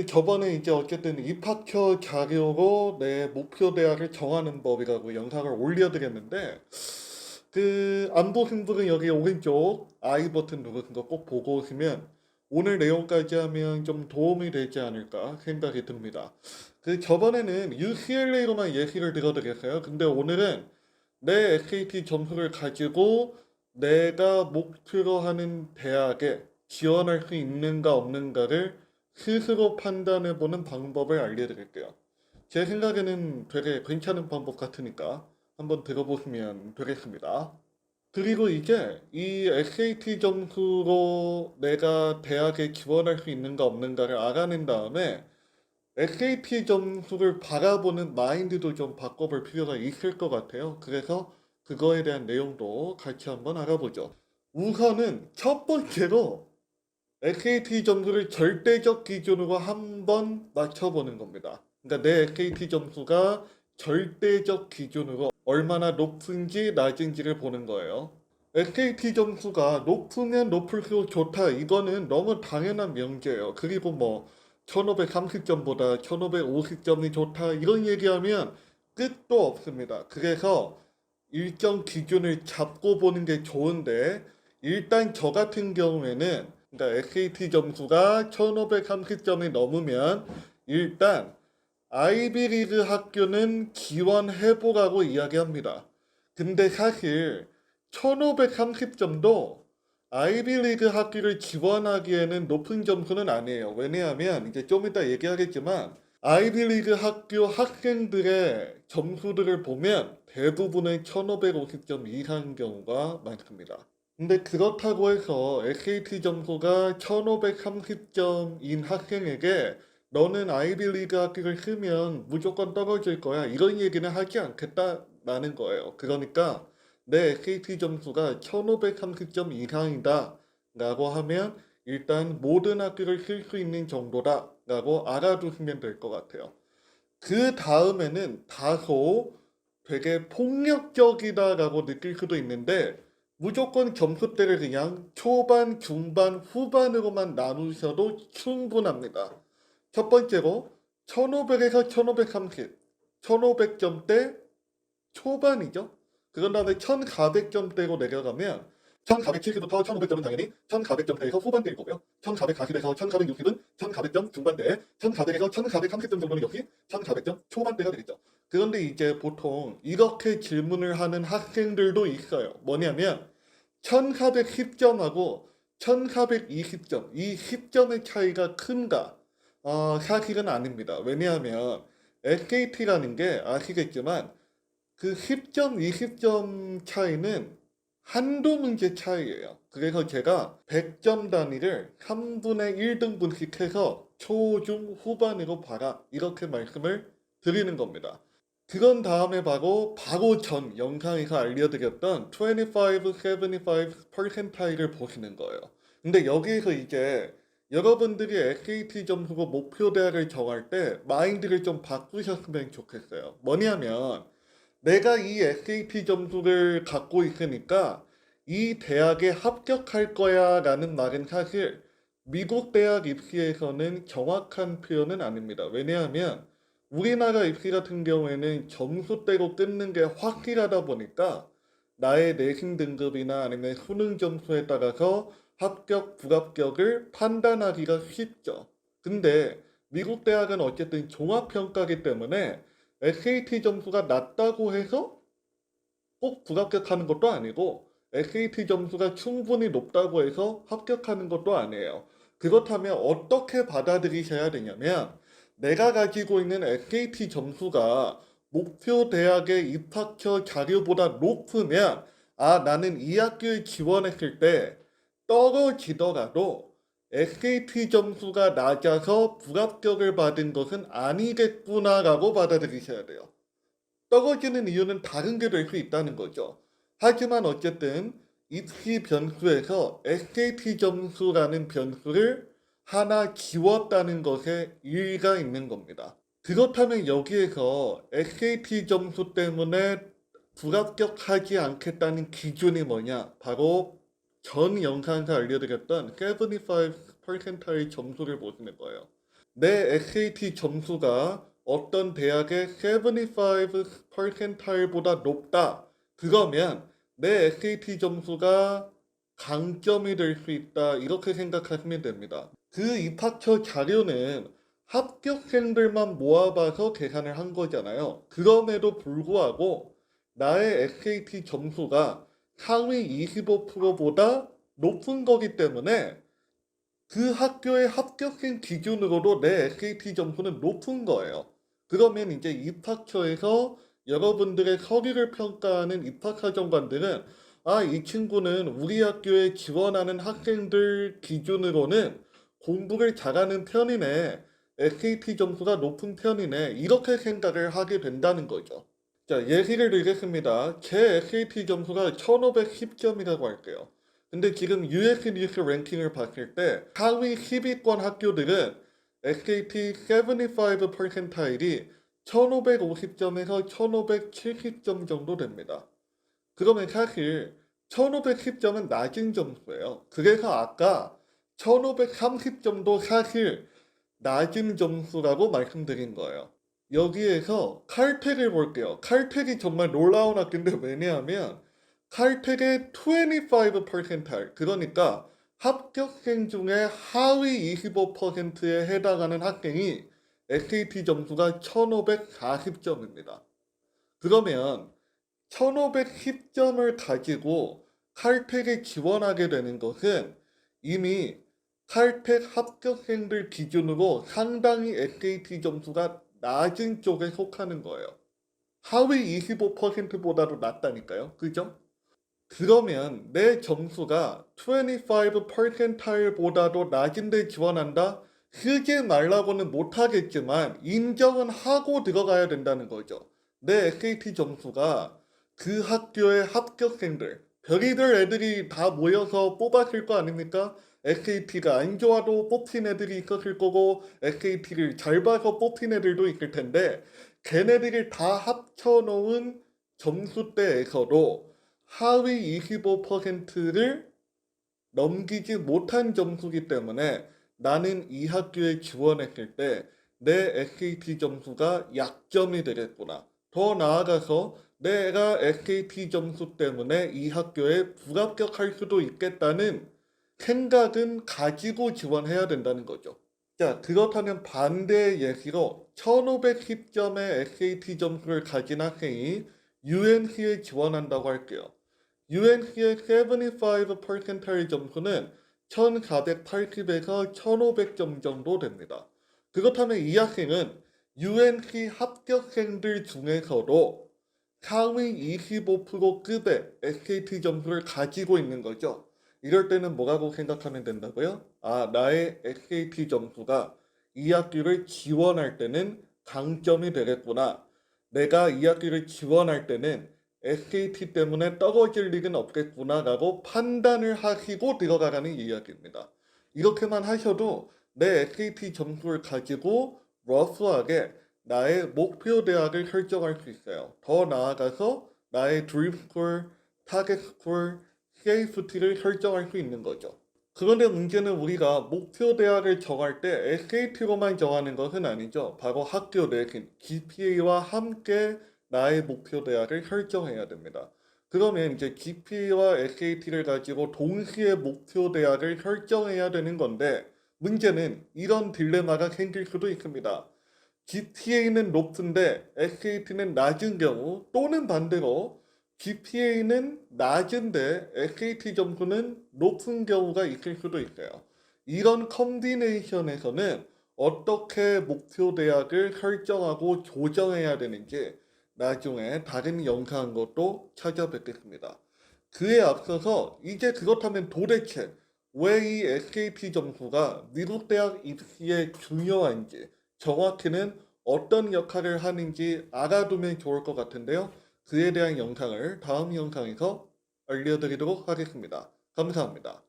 저번에 이제 어쨌든 입학처 자료로 내 목표 대학을 정하는 법이라고 영상을 올려드렸는데, 안 보신 분은 여기 오른쪽 I 버튼 누르는 거 꼭 보고 오시면 오늘 내용까지 하면 좀 도움이 되지 않을까 생각이 듭니다. 저번에는 UCLA로만 예시를 들어드렸어요. 근데 오늘은 내 SAT 점수를 가지고 내가 목표로 하는 대학에 지원할 수 있는가 없는가를 스스로 판단해보는 방법을 알려드릴게요. 제 생각에는 되게 괜찮은 방법 같으니까 한번 들어보시면 되겠습니다. 그리고 이제 이 SAT 점수로 내가 대학에 지원할 수 있는가 없는가를 알아낸 다음에 SAT 점수를 바라보는 마인드도 좀 바꿔볼 필요가 있을 것 같아요. 그래서 그거에 대한 내용도 같이 한번 알아보죠. 우선은 첫 번째로 SAT 점수를 절대적 기준으로 한번 맞춰보는 겁니다. 그러니까 내 SAT 점수가 절대적 기준으로 얼마나 높은지 낮은지를 보는 거예요. SAT 점수가 높으면 높을수록 좋다. 이거는 너무 당연한 명제예요. 그리고 뭐 1530점보다 1550점이 좋다. 이런 얘기하면 끝도 없습니다. 그래서 일정 기준을 잡고 보는 게 좋은데 일단 저 같은 경우에는 그러니까 SAT 점수가 1530점이 넘으면 일단 아이비리그 학교는 지원해보라고 이야기합니다. 근데 사실 1530점도 아이비리그 학교를 지원하기에는 높은 점수는 아니에요. 왜냐하면 이제 좀 이따 얘기하겠지만 아이비리그 학교 학생들의 점수들을 보면 대부분은 1550점 이상인 경우가 많습니다. 근데 그렇다고 해서 SAT 점수가 1530점인 학생에게 너는 아이비리그 학교를 쓰면 무조건 떨어질 거야. 이런 얘기는 하지 않겠다라는 거예요. 그러니까 내 SAT 점수가 1530점 이상이다 라고 하면 일단 모든 학교를 쓸 수 있는 정도다 라고 알아두시면 될 것 같아요. 그 다음에는 다소 되게 폭력적이다 라고 느낄 수도 있는데 무조건 점수대를 그냥 초반, 중반, 후반으로만 나누셔도 충분합니다. 첫 번째로 1500에서 1530, 1500점대 초반이죠. 그런 다음에 1400점대로 내려가면 1470부터 1500점은 당연히 1400점대에서 후반대일 거고요. 1440에서 1460은 1400점 중반대, 1400에서 1430점 정도는 역시 1400점 초반대가 되겠죠. 그런데 이제 보통 이렇게 질문을 하는 학생들도 있어요. 뭐냐면 1410점하고 1420점, 이 10점의 차이가 큰가? 사실은 아닙니다. 왜냐하면 SAT라는 게 아시겠지만 그 10점, 20점 차이는 한두 문제 차이예요. 그래서 제가 100점 단위를 3분의 1등분씩 해서 초, 중, 후반으로 봐라. 이렇게 말씀을 드리는 겁니다. 그런 다음에 바로 전 영상에서 알려드렸던 25, 75 퍼센타일을 보시는 거예요. 근데 여기에서 이제 여러분들이 SAT 점수로 목표 대학을 정할 때 마인드를 좀 바꾸셨으면 좋겠어요. 뭐냐면 내가 이 SAT 점수를 갖고 있으니까 이 대학에 합격할 거야 라는 말은 사실 미국 대학 입시에서는 정확한 표현은 아닙니다. 왜냐하면 우리나라 입시 같은 경우에는 점수대로 끊는 게 확실하다 보니까 나의 내신 등급이나 아니면 수능 점수에 따라서 합격, 불합격을 판단하기가 쉽죠. 근데 미국 대학은 어쨌든 종합평가기 때문에 SAT 점수가 낮다고 해서 꼭 불합격하는 것도 아니고 SAT 점수가 충분히 높다고 해서 합격하는 것도 아니에요. 그렇다면 어떻게 받아들이셔야 되냐면 내가 가지고 있는 SAT 점수가 목표 대학의 입학처 자료보다 높으면 나는 이 학교에 지원했을 때 떨어지더라도 SAT 점수가 낮아서 불합격을 받은 것은 아니겠구나라고 받아들이셔야 돼요. 떨어지는 이유는 다른 게 될 수 있다는 거죠. 하지만 어쨌든 입시 변수에서 SAT 점수라는 변수를 하나 지웠다는 것에 일리가 있는 겁니다. 그렇다면 여기에서 SAT 점수 때문에 불합격하지 않겠다는 기준이 뭐냐? 바로 전 영상에서 알려드렸던 75%의 점수를 보시는 거예요. 내 SAT 점수가 어떤 대학의 75%보다 높다. 그러면 내 SAT 점수가 강점이 될 수 있다. 이렇게 생각하시면 됩니다. 그 입학처 자료는 합격생들만 모아봐서 계산을 한 거잖아요. 그럼에도 불구하고 나의 SAT 점수가 상위 25%보다 높은 거기 때문에 그 학교의 합격생 기준으로도 내 SAT 점수는 높은 거예요. 그러면 이제 입학처에서 여러분들의 서류를 평가하는 입학사정관들은 아, 이 친구는 우리 학교에 지원하는 학생들 기준으로는 공부를 잘하는 편이네. SAT 점수가 높은 편이네. 이렇게 생각을 하게 된다는 거죠. 자, 예시를 들겠습니다. 제 SAT 점수가 1510점이라고 할게요. 근데 지금 US 뉴스 랭킹을 봤을 때 하위 10위권 학교들은 SAT 75 퍼센타일이 1550점에서 1570점 정도 됩니다. 그러면 사실 1510점은 낮은 점수예요. 그래서 아까 1530점도 사실 낮은 점수라고 말씀드린 거예요. 여기에서 칼텍을 볼게요. 칼텍이 정말 놀라운 학교인데 왜냐하면 칼텍의 25%, 그러니까 합격생 중에 하위 25%에 해당하는 학생이 SAT 점수가 1540점입니다. 그러면 1510점을 가지고 칼텍에 지원하게 되는 것은 이미 칼텍 합격생들 기준으로 상당히 SAT 점수가 낮은 쪽에 속하는 거예요. 하위 25%보다도 낮다니까요. 그죠? 그러면 내 점수가 25 퍼센타일보다도 낮은데 지원한다? 쓰지 말라고는 못하겠지만 인정은 하고 들어가야 된다는 거죠. 내 SAT 점수가 그 학교의 합격생들, 별의별 애들이 다 모여서 뽑았을 거 아닙니까? SAT가 안 좋아도 뽑힌 애들이 있었을 거고 SAT를 잘 봐서 뽑힌 애들도 있을 텐데 걔네들이 다 합쳐놓은 점수대에서도 하위 25%를 넘기지 못한 점수기 때문에 나는 이 학교에 지원했을 때 내 SAT 점수가 약점이 되겠구나. 더 나아가서 내가 SAT 점수 때문에 이 학교에 불합격할 수도 있겠다는 생각은 가지고 지원해야 된다는 거죠. 자, 그렇다면 반대의 예시로 1510점의 SAT 점수를 가진 학생이 UNC에 지원한다고 할게요. UNC의 75 퍼센타일 점수는 1480에서 1500점 정도 됩니다. 그렇다면 이 학생은 UNC 합격생들 중에서도 상위 25%급의 SAT 점수를 가지고 있는 거죠. 이럴 때는 뭐라고 생각하면 된다고요? 아, 나의 SAT 점수가 이 학교를 지원할 때는 강점이 되겠구나. 내가 이 학교를 지원할 때는 SAT 때문에 떨어질 일은 없겠구나라고 판단을 하시고 들어가라는 이야기입니다. 이렇게만 하셔도 내 SAT 점수를 가지고 러프하게 나의 목표 대학을 설정할 수 있어요. 더 나아가서 나의 드림 스쿨, 타겟 스쿨, 세이프티를 설정할 수 있는 거죠. 그런데 문제는 우리가 목표 대학을 정할 때 SAT로만 정하는 것은 아니죠. 바로 학교 내신 GPA와 함께 나의 목표 대학을 설정해야 됩니다. 그러면 이제 GPA와 SAT를 가지고 동시에 목표 대학을 설정해야 되는 건데 문제는 이런 딜레마가 생길 수도 있습니다. GPA는 높은데 SAT는 낮은 경우 또는 반대로 GPA는 낮은데 SAT 점수는 높은 경우가 있을 수도 있어요. 이런 컨비네이션에서는 어떻게 목표 대학을 설정하고 조정해야 되는지 나중에 다른 영상으로 찾아뵙겠습니다. 그에 앞서서 이제 그렇다면 도대체 왜 이 SAT 점수가 미국 대학 입시에 중요한지 정확히는 어떤 역할을 하는지 알아두면 좋을 것 같은데요. 그에 대한 영상을 다음 영상에서 알려드리도록 하겠습니다. 감사합니다.